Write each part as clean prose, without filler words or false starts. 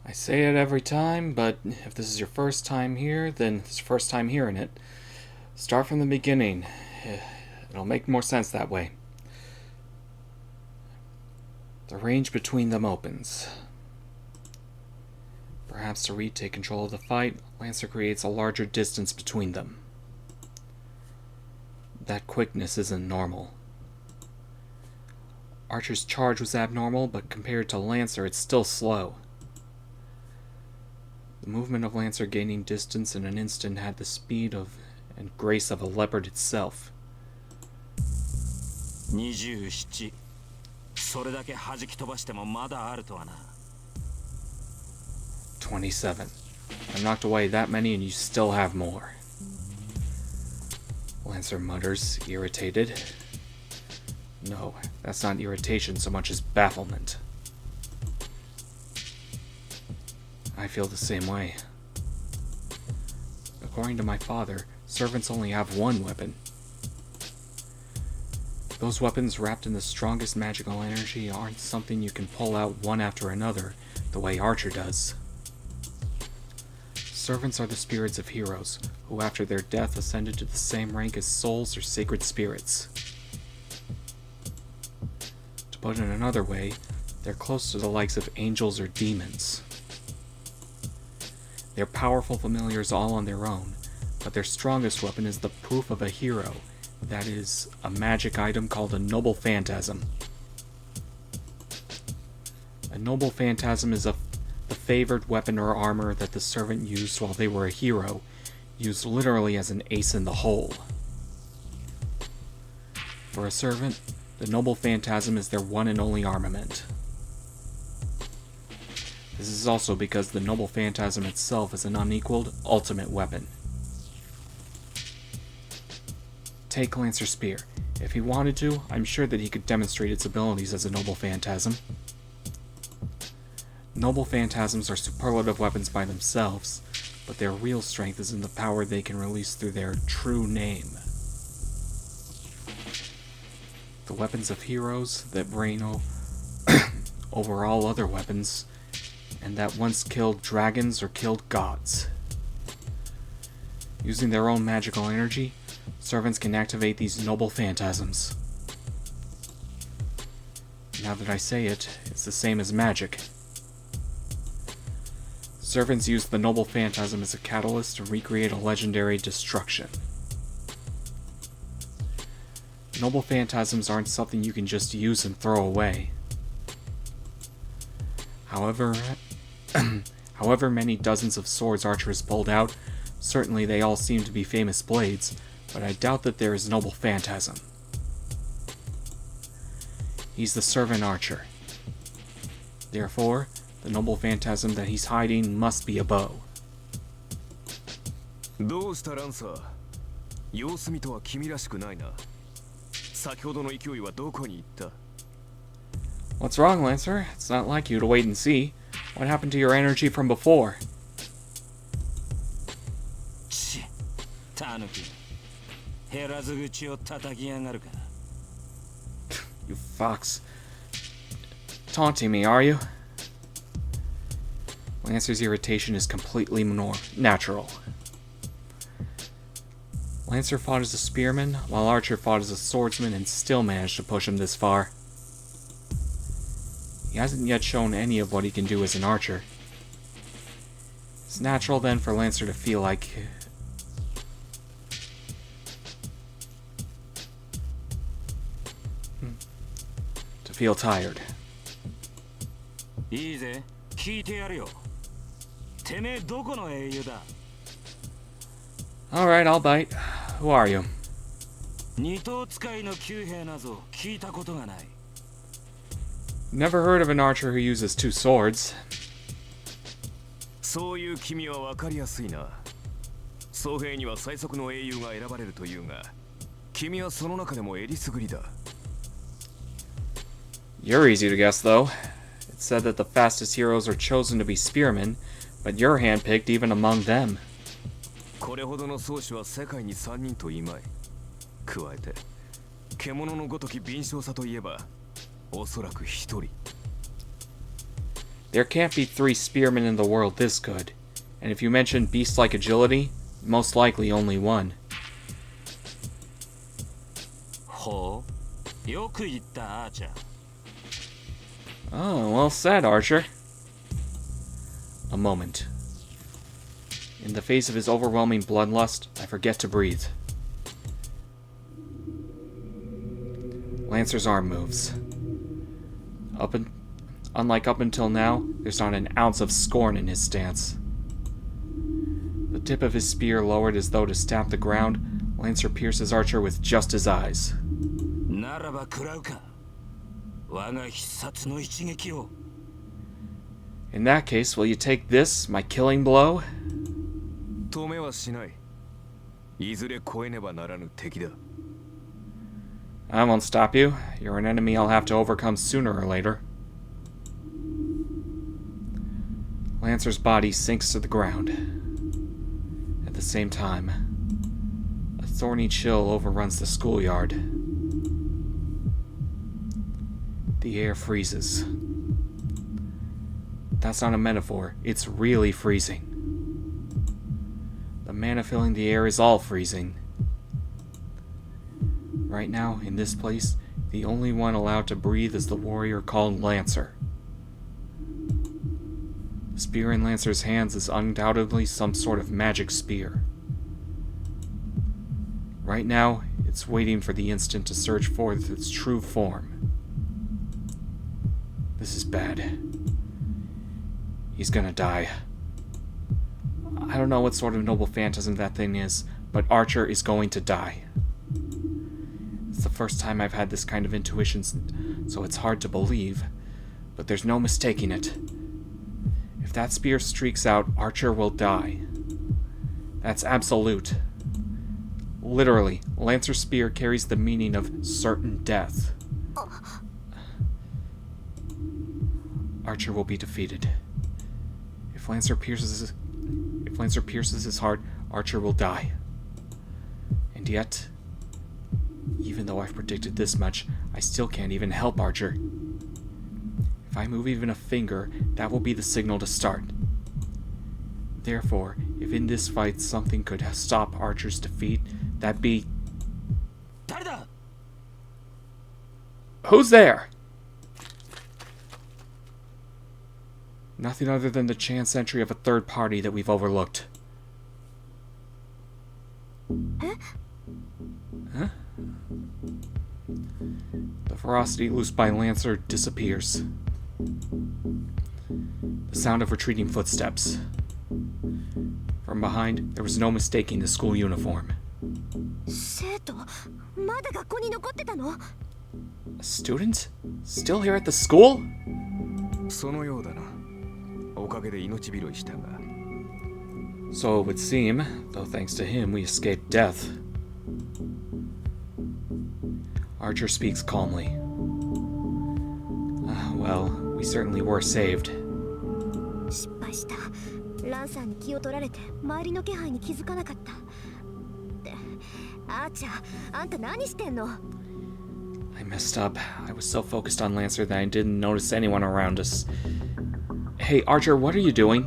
I say it every time, but if this is your first time here, then it's your first time hearing it. Start from the beginning. It'll make more sense that way. The range between them opens. Perhaps to retake control of the fight, Lancer creates a larger distance between them. That quickness isn't normal. Archer's charge was abnormal, but compared to Lancer, it's still slow. The movement of Lancer gaining distance in an instant had the speed of and grace of a leopard itself. 27. それだけ弾き飛ばしてもまだあるとはな。27. I knocked away that many and you still have more. Lancer mutters, irritated. No, that's not irritation so much as bafflement. I feel the same way. According to my father, servants only have one weapon. Those weapons wrapped in the strongest magical energy aren't something you can pull out one after another, the way Archer does. Servants are the spirits of heroes, who after their death ascended to the same rank as souls or sacred spirits. To put it another way, they're close to the likes of angels or demons. They're powerful familiars all on their own, but their strongest weapon is the proof of a hero, that is, a magic item called a noble phantasm. A noble phantasm is the favored weapon or armor that the servant used while they were a hero, used literally as an ace in the hole. For a servant, the noble phantasm is their one and only armament. This is also because the noble phantasm itself is an unequaled, ultimate weapon. Take Lancer's spear. If he wanted to, I'm sure that he could demonstrate its abilities as a noble phantasm. Noble phantasms are superlative weapons by themselves, but their real strength is in the power they can release through their true name. The weapons of heroes that reign over all other weapons, and that once killed dragons or killed gods. Using their own magical energy, servants can activate these noble phantasms. Now that I say it, it's the same as magic. Servants use the noble phantasm as a catalyst to recreate a legendary destruction. Noble phantasms aren't something you can just use and throw away. However many dozens of swords Archer has pulled out, certainly they all seem to be famous blades, but I doubt that there is noble phantasm. He's the servant Archer. Therefore, the noble phantasm that he's hiding must be a bow. どうしたランサー。様子見とは君らしくないな。先ほどの勢いはどこに行った？ What's wrong, Lancer? It's not like you to wait and see. What happened to your energy from before? ち、タヌキ。減らず口を叩きやがるか。You fox. Taunting me, are you? Lancer's irritation is completely natural. Lancer fought as a spearman, while Archer fought as a swordsman and still managed to push him this far. He hasn't yet shown any of what he can do as an archer. It's natural then for Lancer to feel like... to feel tired. いいぜ、聞いてやるよ。てめえどこの英雄だ？ Alright, I'll bite. Who are you? 二頭使いの旧兵なぞ聞いたことがない。 Never heard of an archer who uses two swords. そういう君は分かりやすいな。僧兵には最速の英雄が選ばれるというが、君はその中でもえりすぐりだ。You're easy to guess, though. It said that the fastest heroes are chosen to be spearmen, but you're handpicked even among them. これほどの宗師は世界に3人といまい。加えて、獣のごとき敏捷さといえば、おそらく1人。There can't be 3 spearmen in the world this good. And if you mention beast-like agility, most likely only one. ほう、よく言ったアーチャー。 Oh, well said, Archer. A moment. In the face of his overwhelming bloodlust, I forget to breathe. Lancer's arm moves. Unlike up until now, there's not an ounce of scorn in his stance. The tip of his spear lowered as though to stab the ground, Lancer pierces Archer with just his eyes. ならば食らうか。我が必殺の一撃を。 In that case, will you take this, my killing blow? 止めはしない。いずれ越えねばならぬ敵だ。 I won't stop you. You're an enemy I'll have to overcome sooner or later. Lancer's body sinks to the ground. At the same time, a thorny chill overruns the schoolyard. The air freezes. That's not a metaphor. It's really freezing. The mana filling the air is all freezing. Right now, in this place, the only one allowed to breathe is the warrior called Lancer. The spear in Lancer's hands is undoubtedly some sort of magic spear. Right now, it's waiting for the instant to search forth its true form. This is bad. He's gonna die. I don't know what sort of noble phantasm that thing is, but Archer is going to die. It's the first time I've had this kind of intuition, so it's hard to believe, but there's no mistaking it. If that spear streaks out, Archer will die. That's absolute. Literally, Lancer's spear carries the meaning of certain death. Archer will be defeated. If Lancer pierces his heart, Archer will die. And yet, even though I've predicted this much, I still can't even help Archer. If I move even a finger, that will be the signal to start. Therefore, if in this fight something could stop Archer's defeat, that'd be... 誰だ? Who's there? Nothing other than the chance entry of a third party that we've overlooked. Huh? The ferocity loosed by Lancer disappears. The sound of retreating footsteps. From behind, there was no mistaking the school uniform. A student? Still here at the school? そのようだな。おかげで命拾いしたが。So it would seem, though thanks to him we escaped death. Archer speaks calmly. Well, we certainly were saved. 失敗した。ランさんに気を取られて周りの気配に気づかなかった。で、アーチャー、あんた何してんの? I messed up. I was so focused on Lancer that I didn't notice anyone around us. Hey, Archer, what are you doing?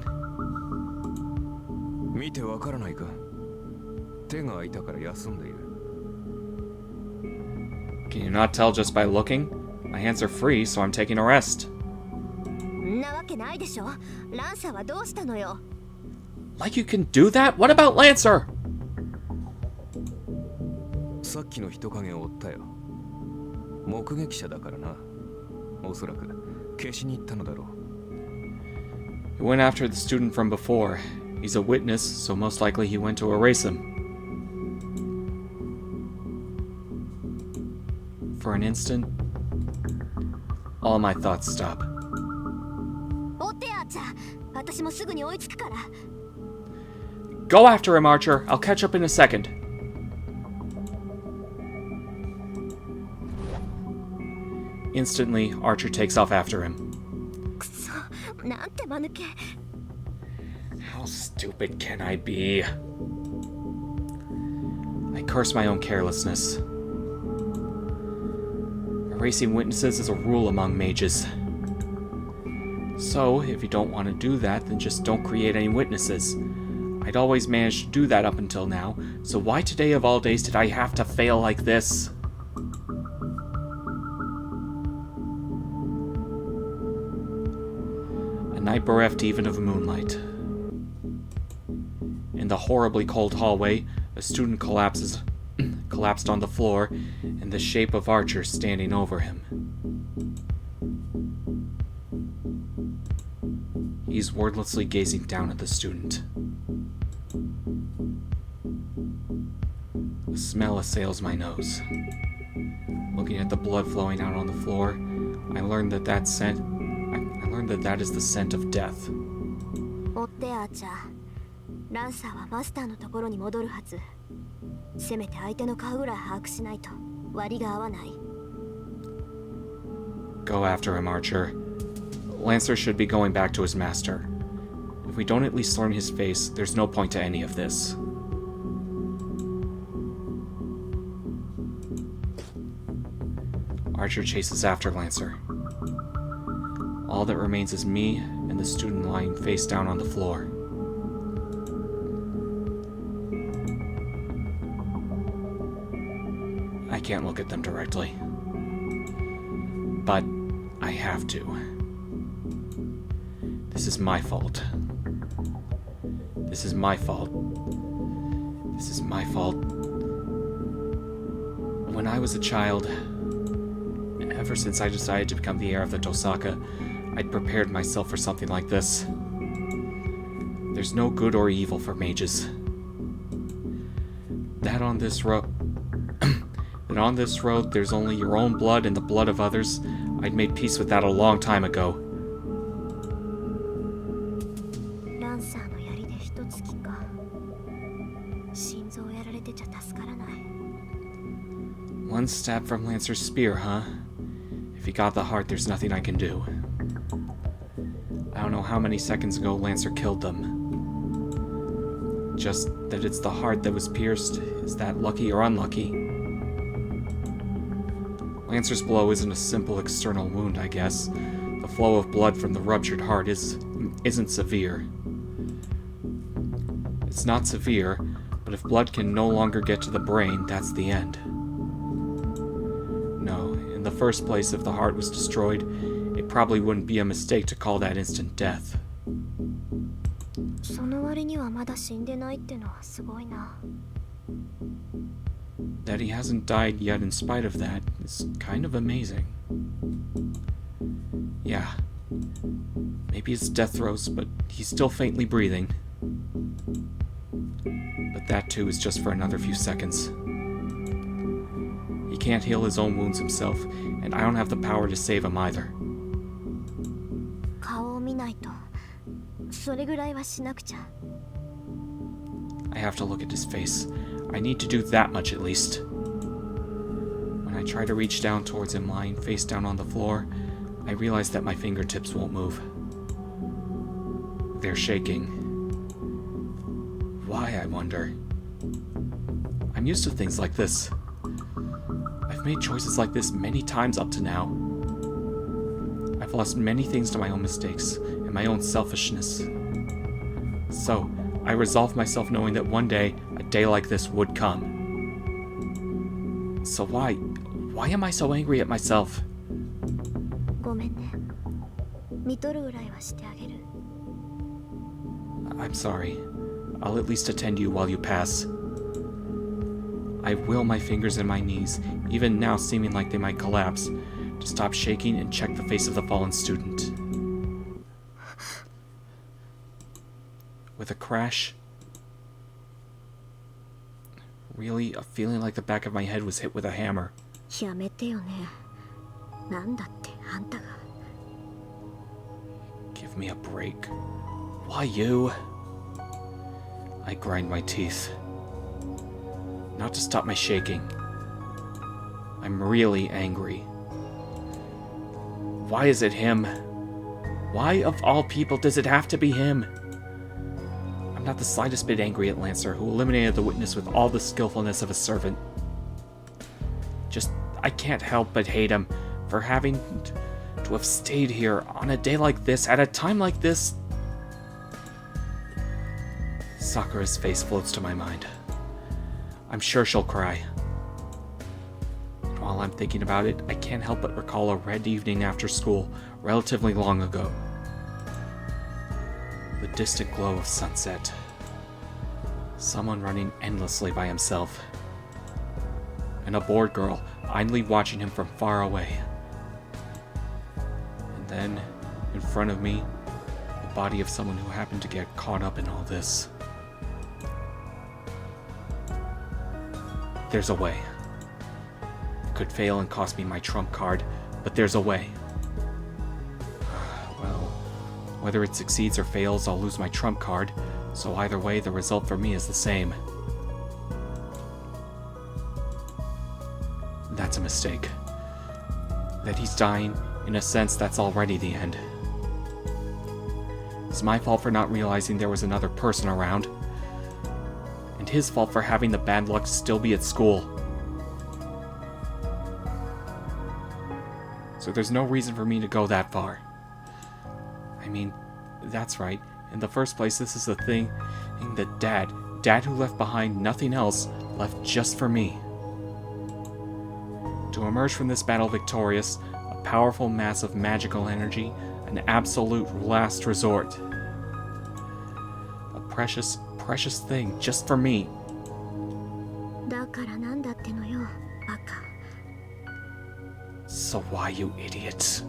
見てわからないか。手が空いたから休んでいる。Can you not tell just by looking? My hands are free, so I'm taking a rest. なわけないでしょ。ランサーはどうしたのよ。Like you can do that? What about Lancer? さっきの人影を追ったよ。目撃者だからな。おそらく消しに行ったのだろう。He went after the student from before. He's a witness, so most likely he went to erase him. For an instant, all my thoughts stop. 追ってアーチャー。私もすぐに追いつくから。Go after him, Archer. I'll catch up in a second. Instantly, Archer takes off after him. くそ、なんて間抜け。How stupid can I be? I curse my own carelessness. Erasing witnesses is a rule among mages. So, if you don't want to do that, then just don't create any witnesses. I'd always managed to do that up until now, so why today of all days did I have to fail like this? A night bereft even of moonlight. In the horribly cold hallway, a student collapsed on the floor in the shape of Archer standing over him. He's wordlessly gazing down at the student. A smell assails my nose. Looking at the blood flowing out on the floor, I learned that that is the scent of death. 追ってアーチャー。ランサーはマスターのところに戻るはず。せめて相手の顔ぐらい把握しないと割が合わない。Go after him, Archer. Lancer should be going back to his master. If we don't at least learn his face, there's no point to any of this. Archer chases after Lancer. All that remains is me and the student lying face down on the floor. I can't look at them directly. But I have to. This is my fault. This is my fault. This is my fault. When I was a child, ever since I decided to become the heir of the Tosaka, I'd prepared myself for something like this. There's no good or evil for mages. That on this road there's only your own blood and the blood of others, I'd made peace with that a long time ago. ランサーの槍で一突きか。心臓をやられてちゃ助からない。One stab from Lancer's spear, huh? If he got the heart, there's nothing I can do. I don't know how many seconds ago Lancer killed them. Just that it's the heart that was pierced. Is that lucky or unlucky? Lancer's blow isn't a simple external wound, I guess. The flow of blood from the ruptured heart isn't severe. It's not severe, but if blood can no longer get to the brain, that's the end. No, in the first place, if the heart was destroyed, it probably wouldn't be a mistake to call that instant death. その割にはまだ死んでないってのはすごいな。That he hasn't died yet in spite of that is kind of amazing. Yeah. Maybe it's death throes, but he's still faintly breathing. But that too is just for another few seconds. He can't heal his own wounds himself, and I don't have the power to save him either. 顔を見ないと。それぐらいはしなくちゃ。I have to look at his face. I need to do that much at least. When I try to reach down towards him lying face down on the floor, I realize that my fingertips won't move. They're shaking. Why, I wonder? I'm used to things like this. I've made choices like this many times up to now. I've lost many things to my own mistakes and my own selfishness. So, I resolved myself knowing that one day, a day like this would come. So why am I so angry at myself? ごめんね。見とるぐらいはしてあげる。I'm sorry. I'll at least attend you while you pass. I will my fingers and my knees, even now seeming like they might collapse, to stop shaking and check the face of the fallen student. With a crash, really a feeling like the back of my head was hit with a hammer. やめてよね。なんだってあんたが。Give me a break. Why you? I grind my teeth. Not to stop my shaking. I'm really angry. Why is it him? Why, of all people, does it have to be him? I'm not the slightest bit angry at Lancer, who eliminated the witness with all the skillfulness of a servant. Just, I can't help but hate him for having To have stayed here on a day like this, at a time like this. Sakura's face floats to my mind. I'm sure she'll cry. And while I'm thinking about it, I can't help but recall a red evening after school, relatively long ago. The distant glow of sunset. Someone running endlessly by himself. And a bored girl idly watching him from far away. And then, in front of me, the body of someone who happened to get caught up in all this. There's a way. It could fail and cost me my trump card, but there's a way. Well, whether it succeeds or fails, I'll lose my trump card, so either way, the result for me is the same. That's a mistake. That he's dying, in a sense, that's already the end. It's my fault for not realizing there was another person around. And his fault for having the bad luck to still be at school. So there's no reason for me to go that far. I mean, that's right. In the first place, this is the thing that Dad who left behind nothing else, left just for me. To emerge from this battle victorious, a powerful mass of magical energy, an absolute last resort. A precious thing just for me. だからなんだってのよ、バカ。 So why, you idiot?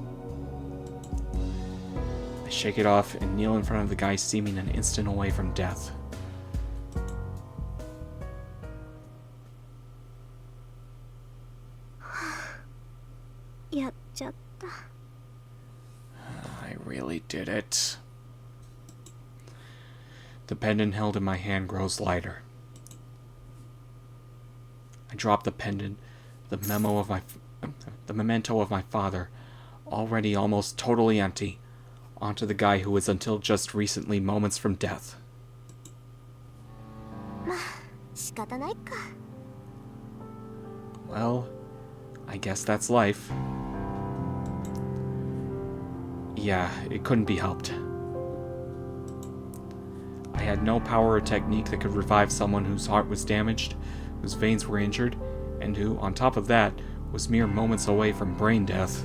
I shake it off and kneel in front of the guy seeming an instant away from death. I really did it. The pendant held in my hand grows lighter. I drop the pendant, the memento of my father, already almost totally empty, onto the guy who was until just recently moments from death. まあ、仕方ないか。 Well, I guess that's life. Yeah, it couldn't be helped. I had no power or technique that could revive someone whose heart was damaged, whose veins were injured, and who, on top of that, was mere moments away from brain death.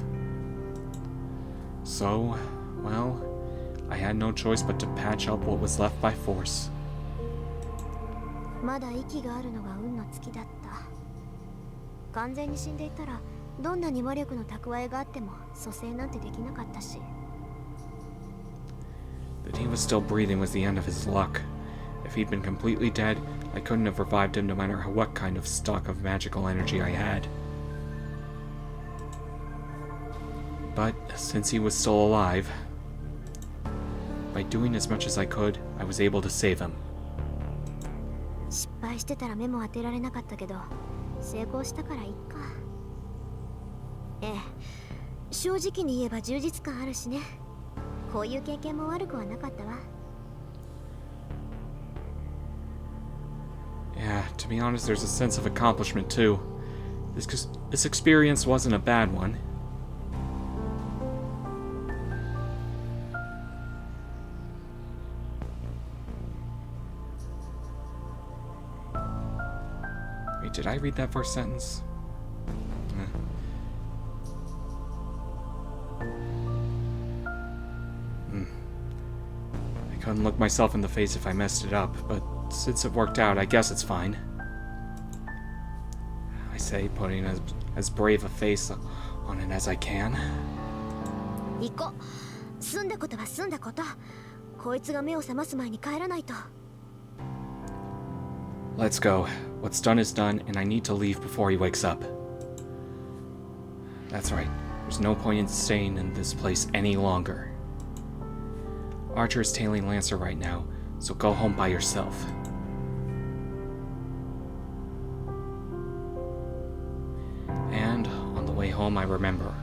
So, well, I had no choice but to patch up what was left by force. まだ息があるのが運の尽きだった。完全に死んでいたら、どんなに魔力の蓄えがあっても蘇生なんてできなかったし。 That he was still breathing was the end of his luck. If he'd been completely dead, I couldn't have revived him no matter what kind of stock of magical energy I had. But since he was still alive, by doing as much as I could, I was able to save him. 失敗してたら目も当てられなかったけど、成功したからいいか。ええ、正直に言えば充実感あるしね。こういう経験も悪くはなかったわ。 Yeah, to be honest, there's a sense of accomplishment too. This experience wasn't a bad one. Wait, did I read that first sentence? I couldn't look myself in the face if I messed it up, but since it worked out, I guess it's fine. I say, putting as brave a face on it as I can. 行こう。済んだことは済んだこと。こいつが目を覚ます前に帰らないと。 Let's go. What's done is done, and I need to leave before he wakes up. That's right. There's no point in staying in this place any longer. Archer is tailing Lancer right now, so go home by yourself. And on the way home, I remember.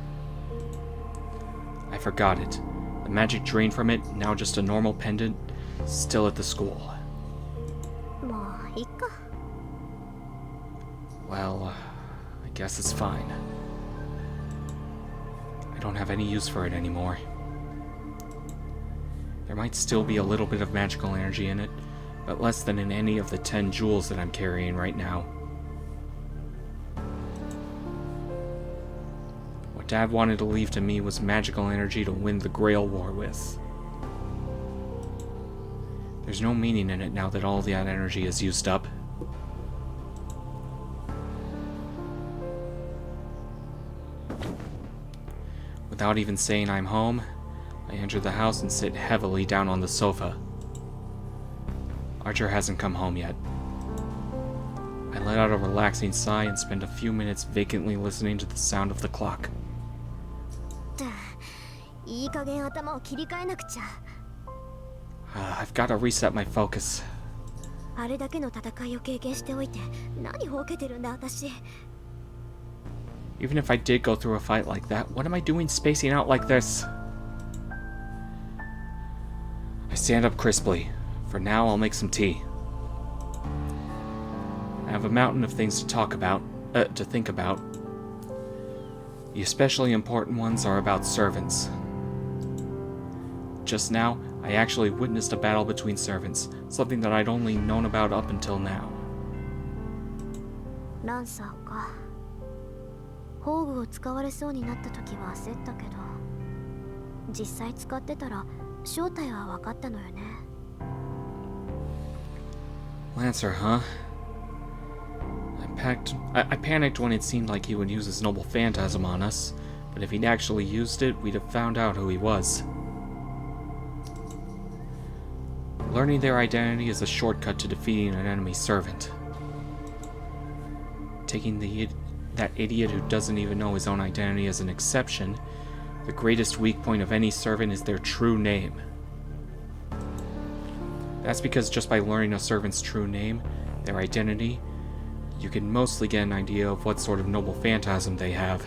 I forgot it. The magic drained from it, now just a normal pendant, still at the school. もういいか。 Well, I guess it's fine. I don't have any use for it anymore. There might still be a little bit of magical energy in it, but less than in any of the 10 jewels that I'm carrying right now. What Dad wanted to leave to me was magical energy to win the Grail War with. There's no meaning in it now that all that energy is used up. Without even saying I'm home, I enter the house and sit heavily down on the sofa. Archer hasn't come home yet. I let out a relaxing sigh and spend a few minutes vacantly listening to the sound of the clock. いい加減頭を切り替えなくちゃ。I've got to reset my focus. あれだけの戦いを経験しておいて、何ほうけてるんだ私。Even if I did go through a fight like that, what am I doing spacing out like this? I stand up crisply. For now, I'll make some tea. I have a mountain of things to think about. The especially important ones are about servants. Just now, I actually witnessed a battle between servants, something that I'd only known about up until now. ランサーか。宝具を使われそうになった時は焦ったけど、実際使ってたら正体は分かったのよね。Lancer, huh? I panicked when it seemed like he would use his noble phantasm on us, but if he'd actually used it, we'd have found out who he was. Learning their identity is a shortcut to defeating an enemy servant. Taking that idiot who doesn't even know his own identity as an exception, the greatest weak point of any servant is their true name. That's because just by learning a servant's true name, their identity, you can mostly get an idea of what sort of noble phantasm they have.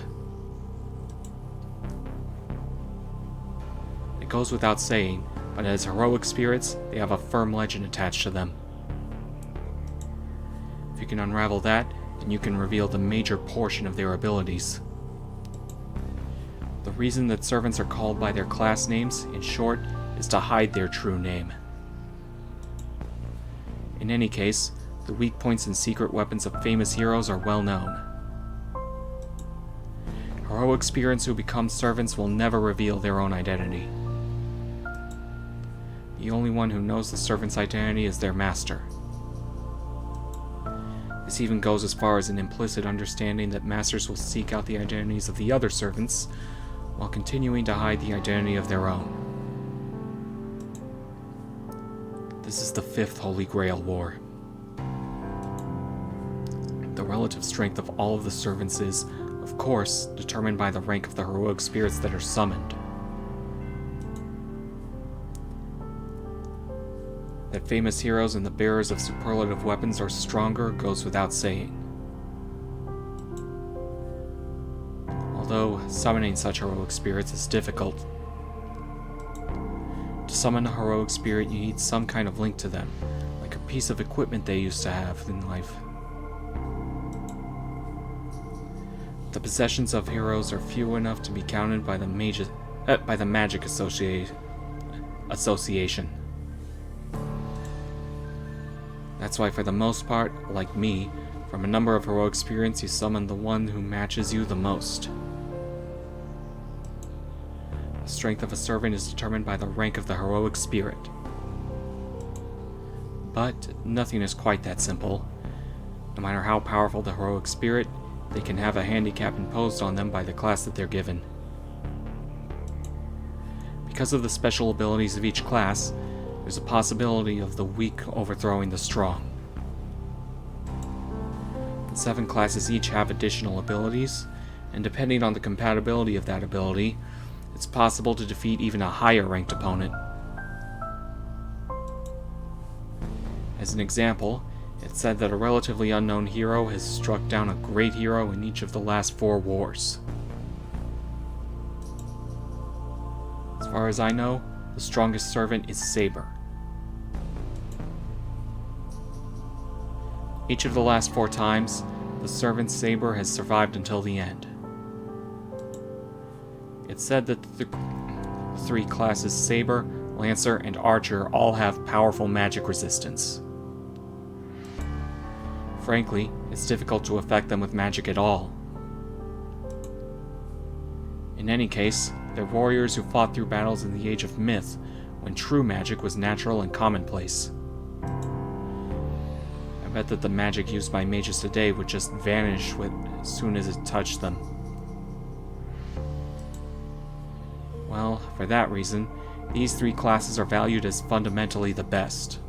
It goes without saying, but as heroic spirits, they have a firm legend attached to them. If you can unravel that, then you can reveal the major portion of their abilities. The reason that servants are called by their class names, in short, is to hide their true name. In any case, the weak points and secret weapons of famous heroes are well known. Heroic spirits who become servants will never reveal their own identity. The only one who knows the servant's identity is their master. This even goes as far as an implicit understanding that masters will seek out the identities of the other servants, while continuing to hide the identity of their own. This is the 5th Holy Grail War. The relative strength of all of the servants is, of course, determined by the rank of the heroic spirits that are summoned. That famous heroes and the bearers of superlative weapons are stronger goes without saying. Although summoning such heroic spirits is difficult. To summon a heroic spirit, you need some kind of link to them, like a piece of equipment they used to have in life. The possessions of heroes are few enough to be counted by the Magic Association. That's why, for the most part, like me, from a number of heroic spirits, you summon the one who matches you the most. The strength of a servant is determined by the rank of the heroic spirit. But nothing is quite that simple. No matter how powerful the heroic spirit, they can have a handicap imposed on them by the class that they're given. Because of the special abilities of each class, there's a possibility of the weak overthrowing the strong. The 7 classes each have additional abilities, and depending on the compatibility of that ability, it's possible to defeat even a higher ranked opponent. As an example, it's said that a relatively unknown hero has struck down a great hero in each of the last 4 wars. As far as I know, the strongest servant is Saber. Each of the last 4 times, the servant Saber has survived until the end. It's said that the three classes Saber, Lancer, and Archer all have powerful magic resistance. Frankly, it's difficult to affect them with magic at all. In any case, they're warriors who fought through battles in the Age of Myth, when true magic was natural and commonplace. I bet that the magic used by mages today would just vanish as soon as it touched them. Well, for that reason, these three classes are valued as fundamentally the best.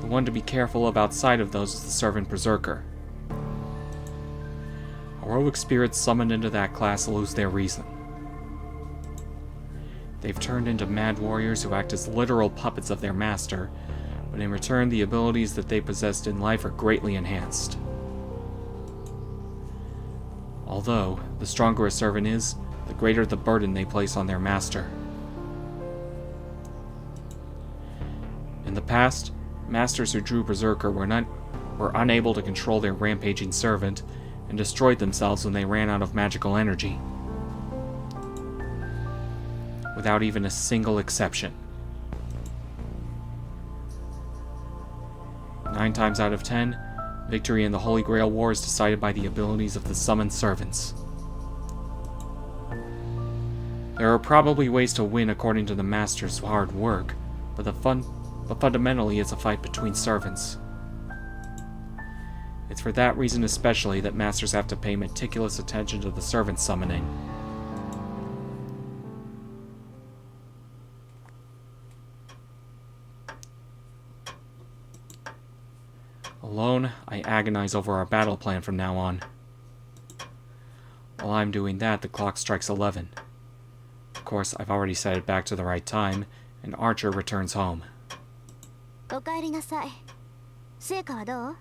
The one to be careful of outside of those is the Servant Berserker. Heroic spirits summoned into that class lose their reason. They've turned into mad warriors who act as literal puppets of their master, but in return the abilities that they possessed in life are greatly enhanced. Although, the stronger a servant is, the greater the burden they place on their master. In the past, masters who drew Berserker were unable to control their rampaging servant, and destroyed themselves when they ran out of magical energy. Without even a single exception. 9 times out of 10, victory in the Holy Grail War is decided by the abilities of the summoned servants. There are probably ways to win according to the master's hard work, but fundamentally it's a fight between servants. It's for that reason especially that masters have to pay meticulous attention to the servant summoning. Alone, I agonize over our battle plan from now on. While I'm doing that, the clock strikes 11. Of course, I've already set it back to the right time, and Archer returns home. おかえりなさい。成果はどう？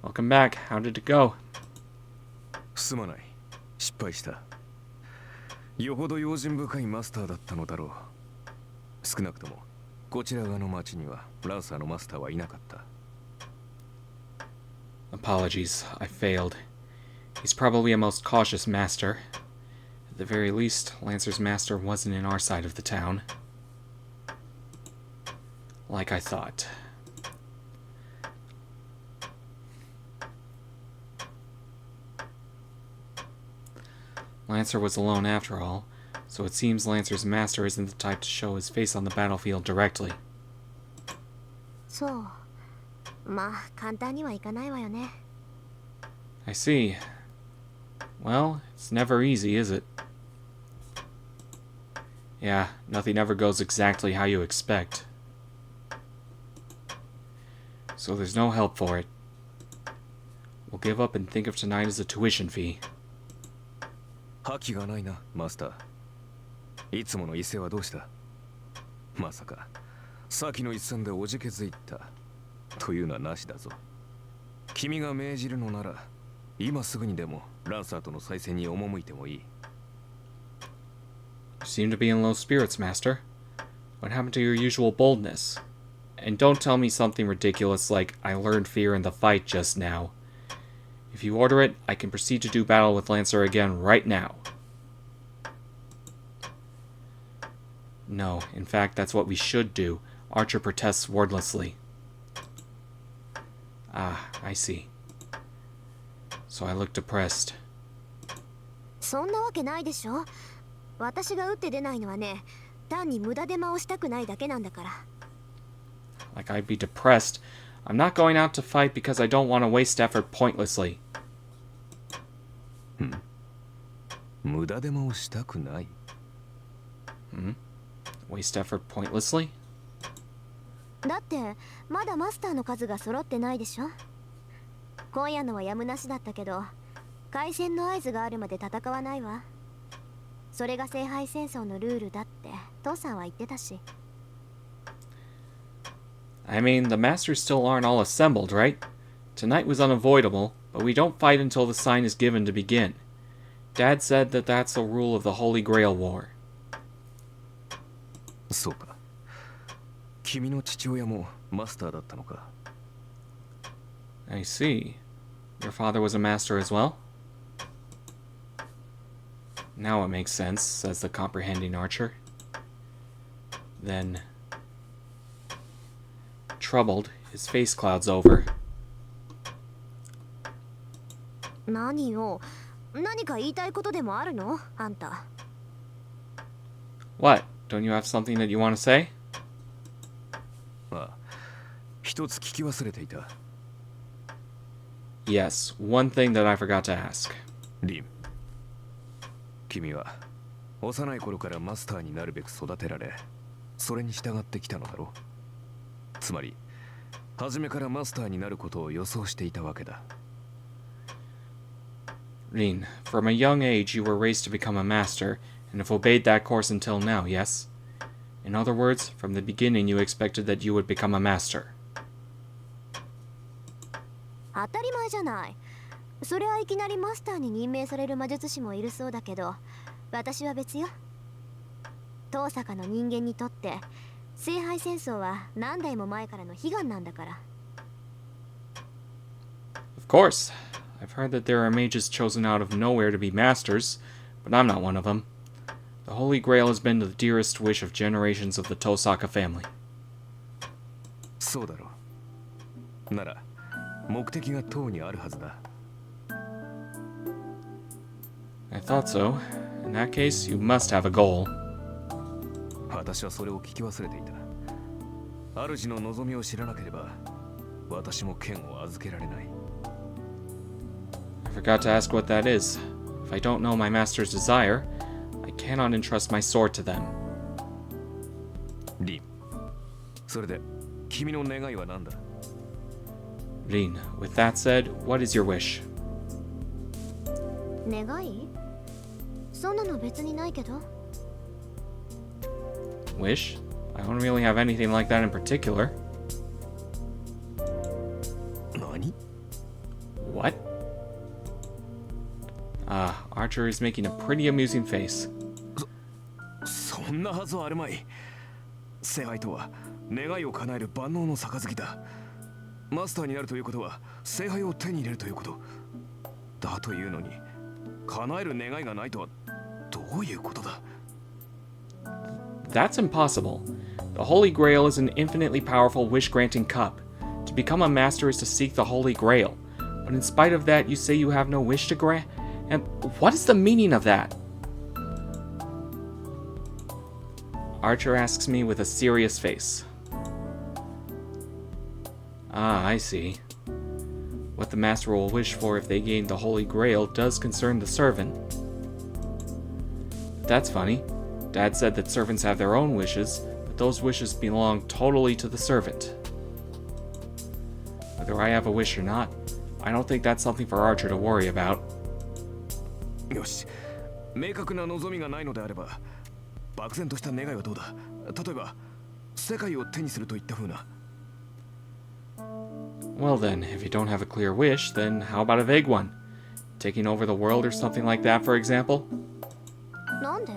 Welcome back. How did it go? すまない。失敗した。よほど用心深いマスターだったのだろう。少なくとも、こちら側の町にはランサーのマスターはいなかった。Apologies, I failed. He's probably a most cautious master. At the very least, Lancer's master wasn't in our side of the town. Like I thought. Lancer was alone after all, so it seems Lancer's master isn't the type to show his face on the battlefield directly. そう。まあ、簡単にはいかないわよね。I see. Well, it's never easy, is it? Yeah, nothing ever goes exactly how you expect. So there's no help for it. We'll give up and think of tonight as a tuition fee. 覇気がないな、マスター。いつもの威勢はどうした？まさか、先の一戦でおじけづいたというのはなしだぞ。君が命じるのなら、今すぐにでもランサーとの再戦に赴いてもいい。You seem to be in low spirits, Master. What happened to your usual boldness? And don't tell me something ridiculous like I learned fear in the fight just now. If you order it, I can proceed to do battle with Lancer again right now. No, in fact, that's what we should do. Archer protests wordlessly. Ah, I see. So I look depressed. そんなわけないでしょ。私が打って出ないのはね、単に無駄手間をしたくないだけなんだから。Like I'd be depressed. I'm not going out to fight because I don't want to waste effort pointlessly. 無駄手間をしたくない。Waste effort pointlessly? だってまだマスターの数が揃ってないでしょ。今夜のはやむなしだったけど、開戦の合図があるまで戦わないわ。それが聖杯戦争のルールだって父さんは言ってたし。I mean, the masters still aren't all assembled, right? Tonight was unavoidable, but we don't fight until the sign is given to begin. Dad said that that's the rule of the Holy Grail War. そうか。君の父親もマスターだったのか。I see. Your father was a master as well? Now it makes sense, says the comprehending archer. Then, troubled, his face clouds over. 何よ、何か言いたいことでもあるのあんた。What? Don't you have something that you want to say? ああ、一つ聞き忘れていた。Yes, one thing that I forgot to ask. リン、君は幼い頃からマスターになるべく育てられ、それに従ってきたのだろう。つまり、初めからマスターになることを予想していたわけだ。Rin, from a young age you were raised to become a master, and have obeyed that course until now, yes? In other words, from the beginning you expected that you would become a master. 当たり前じゃない。それはいきなりマスターに任命される魔術師もいるそうだけど、私は別よ。遠坂の人間にとって聖杯戦争は何代も前からの悲願なんだから。Of course. I've heard that there are mages chosen out of nowhere to be masters, but I'm not one of them. The Holy Grail has been the dearest wish of generations of the Tosaka family. そうだろう。なら、目的が党にあるはずだ。I thought so. In that case, you must have a goal. 私はそれを聞き忘れていた。主の望みを知らなければ、私も剣を預けられない。I forgot to ask what that is. If I don't know my master's desire, I cannot entrust my sword to them. リン、それで君の願いは何だ？ Rin, with that said, what is your wish? 願い？そんなの別にないけど。Wish? I don't really have anything like that in particular. 何？ What? Archer is making a pretty amusing face. そんなはずはあるまい。聖杯とは願いを叶える万能の杯だ。マスターになるということは聖杯を手に入れるということ。だというのに、叶える願いがないとはどういうことだ？ That's impossible. The Holy Grail is an infinitely powerful wish-granting cup. To become a master is to seek the Holy Grail. But in spite of that, you say you have no wish to grant? And what is the meaning of that? Archer asks me with a serious face. Ah, I see. What the master will wish for if they gain the Holy Grail does concern the servant. That's funny. Dad said that servants have their own wishes, but those wishes belong totally to the servant. Whether I have a wish or not, I don't think that's something for Archer to worry about. よし、明確な望みがないのであれば、漠然とした願いはどうだ？例えば、世界を手にするといった風な。Well then, if you don't have a clear wish, then how about a vague one? Taking over the world or something like that, for example? なんで？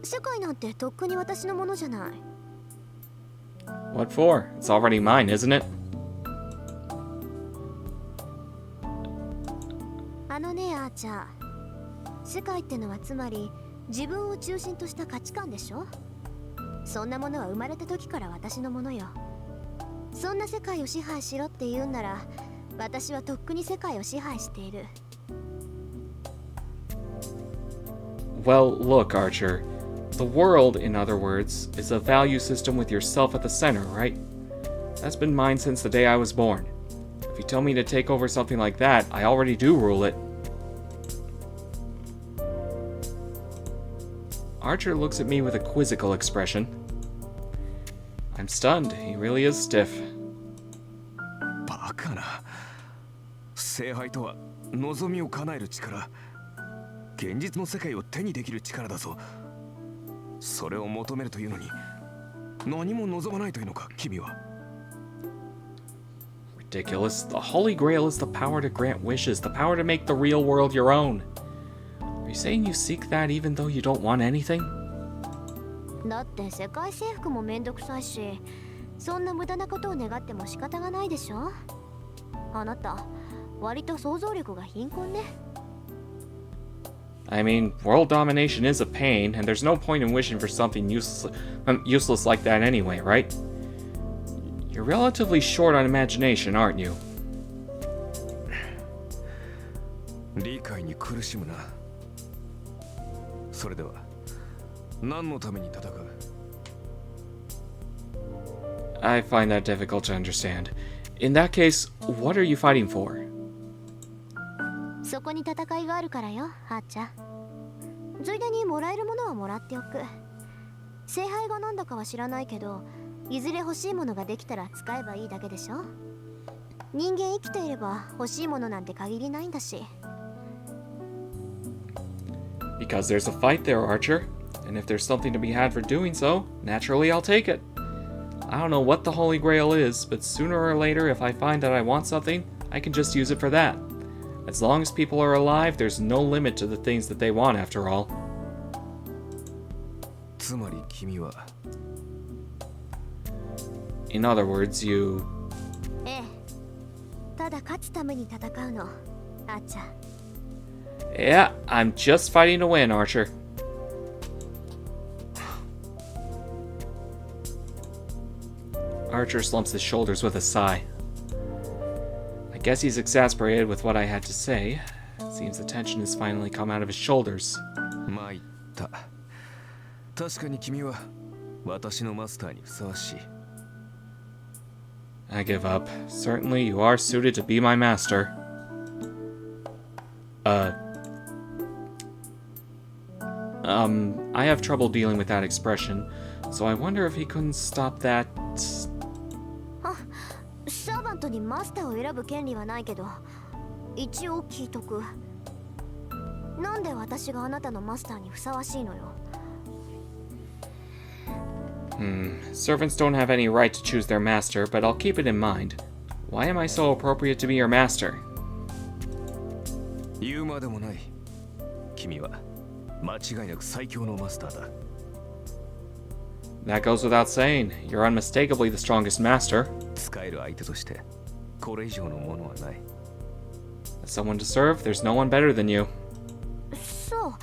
世界なんてとっくに私のものじゃない。What for? It's already mine, isn't it? あのね、アーチャー。世界ってのはつまり自分を中心とした価値観でしょ？そんなものは生まれた時から私のものよ。そんな世界を支配しろって言うんなら、私はとっくに世界を支配している。Well, look, Archer. The world, in other words, is a value system with yourself at the center, right? That's been mine since the day I was born. If you tell me to take over something like that, I already do rule it. Archer looks at me with a quizzical expression. I'm stunned. He really is stiff. バカな。聖杯とは望みを叶える力。現実の世界を手にできる力だぞ。それを求めるというのに、何も望まないというのか、君は。Ridiculous. The Holy Grail is the power to grant wishes, the power to make the real world your own. Are you saying you seek that even though you don't want anything? だって世界征服もめんどくさいし、そんな無駄なことを願っても仕方がないでしょ？あなた、割と想像力が貧困ね。I mean, world domination is a pain, and there's no point in wishing for something useless like that anyway, right? You're relatively short on imagination, aren't you? 理解に苦しむな。それでは何のために戦う？ I find that difficult to understand. In that case, what are you fighting for? そこに戦いがあるからよ、はーちゃん。ついでにもらえるものはもらっておく。聖杯がなんだかは知らないけど、いずれ欲しいものができたら使えばいいだけでしょ。人間生きていれば欲しいものなんて限りないんだし。Because there's a fight there, Archer. And if there's something to be had for doing so, naturally I'll take it. I don't know what the Holy Grail is, but sooner or later, if I find that I want something, I can just use it for that. As long as people are alive, there's no limit to the things that they want, after all. つまり君は In other words, you... ええ。ただ勝つために戦うの、あーちゃん。Yeah, I'm just fighting to win, Archer. Archer slumps his shoulders with a sigh. I guess he's exasperated with what I had to say. It seems the tension has finally come out of his shoulders. 参った。確かに君は私のマスターにふさわしい。I give up. Certainly, you are suited to be my master. I have trouble dealing with that expression, so I wonder if he couldn't stop that... サーバントにマスターを選ぶ権利はないけど、一応聞いとく。なんで私があなたのマスターにふさわしいのよ。Servants don't have any right to choose their master, but I'll keep it in mind. Why am I so appropriate to be your master? 言うまでもない。君は間違いなく最強のマスターだ。That goes without saying. You're unmistakably the strongest master. 使える相手としてこれ以上のものはない。As someone to serve, there's no one better than you. そう、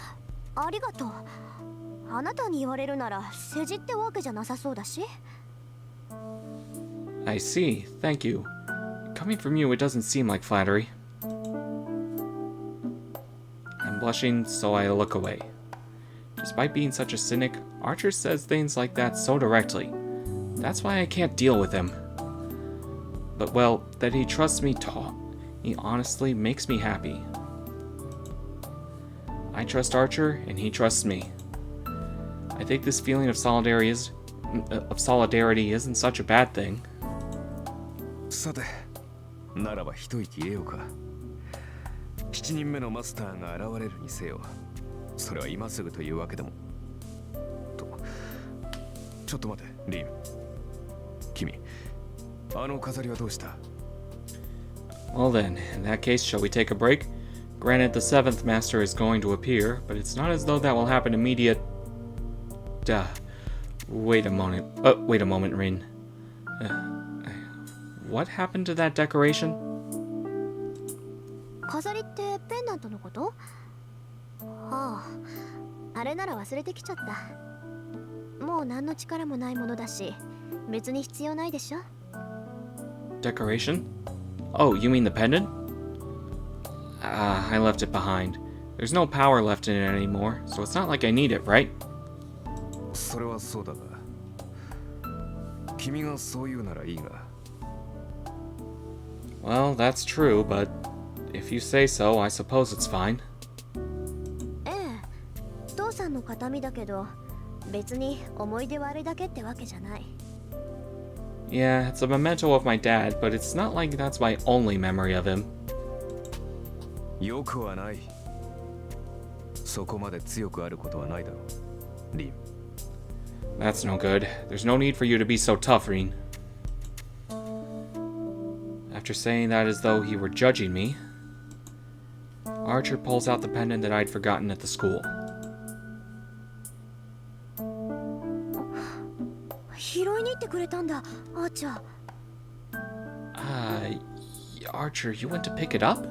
ありがとう。あなたに言われるなら世辞ってわけじゃなさそうだし。I see. Thank you. Coming from you, it doesn't seem like flattery. I'm blushing, so I look away. Despite being such a cynic, Archer says things like that so directly. That's why I can't deal with him. But, well, that he trusts me he honestly makes me happy. I trust Archer, and he trusts me. I think this feeling of solidarity isn't such a bad thing. さて、ならば一息入れようか。7人目のマスターが現れるにせよ。それは今すぐというわけでも。ちょっと待て、リン。君、あの飾りはどうした？ Well then, in that case, shall we take a break? Granted, the 7th Master is going to appear, but it's not as though that will happen immediate... Wait a moment, Rin. What happened to that decoration? 飾りってペンダントのこと？はあ、あれなら忘れてきちゃった。もう何の力もないものだし、別に必要ないでしょ。Decoration? Oh, you mean the pendant? I left it behind. There's no power left in it anymore, so it's not like I need it, right? それはそうだが、君がそう言うならいいが。Well, that's true, but if you say so, I suppose it's fine. ええ、父さんの形見だけど、別に思い出はあれだけってわけじゃない。Yeah, it's a memento of my dad, but it's not like that's my only memory of him. よくはない。そこまで強くあることはないだろう、リン。That's no good. There's no need for you to be so tough, Rin. After saying that as though he were judging me, Archer pulls out the pendant that I'd forgotten at the school. 拾いに行ってくれたんだ、アーチャー。Archer, you went to pick it up?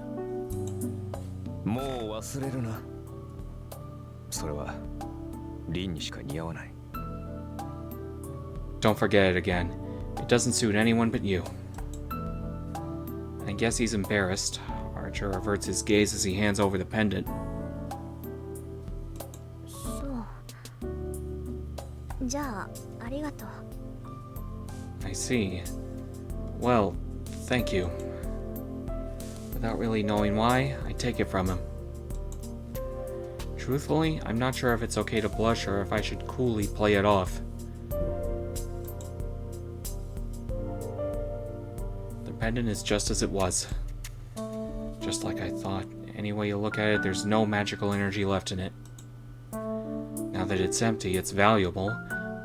もう忘れるな。それはリンにしか似合わない。 Don't forget it again. It doesn't suit anyone but you. I guess he's embarrassed. Archer averts his gaze as he hands over the pendant. そうじゃあありがとう。 I see. Well, thank you. Without really knowing why, I take it from him. Truthfully, I'm not sure if it's okay to blush or if I should coolly play it off. The pendant is just as it was. Just like I thought. Any way you look at it, there's no magical energy left in it. Now that it's empty, it's valuable,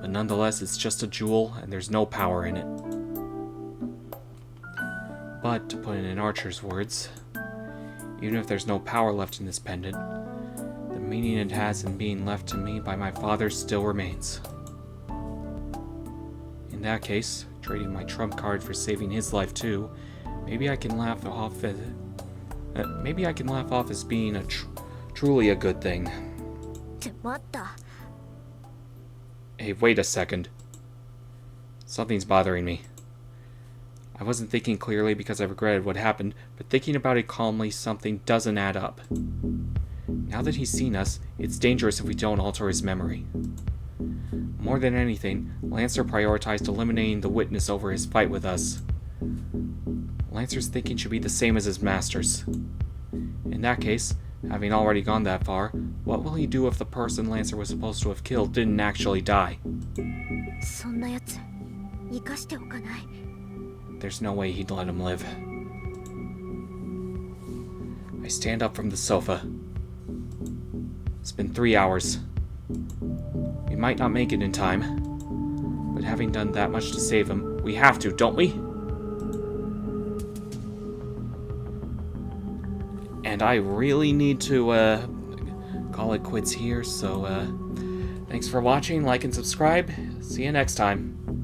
but nonetheless, it's just a jewel and there's no power in it. But, to put it in Archer's words, even if there's no power left in this pendant, the meaning it has in being left to me by my father still remains. In that case, trading my trump card for saving his life too, maybe I can laugh off as being truly a good thing. って待った。 Hey, wait a second. Something's bothering me. I wasn't thinking clearly because I regretted what happened, but thinking about it calmly, something doesn't add up. Now that he's seen us, it's dangerous if we don't alter his memory. More than anything, Lancer prioritized eliminating the witness over his fight with us. Lancer's thinking should be the same as his master's. In that case, having already gone that far, what will he do if the person Lancer was supposed to have killed didn't actually die? そんなやつ生かしておかない。 There's no way he'd let him live. I stand up from the sofa. It's been 3 hours. We might not make it in time, but having done that much to save him, we have to, don't we? And I really need to call it quits here, so thanks for watching, like and subscribe. See you next time.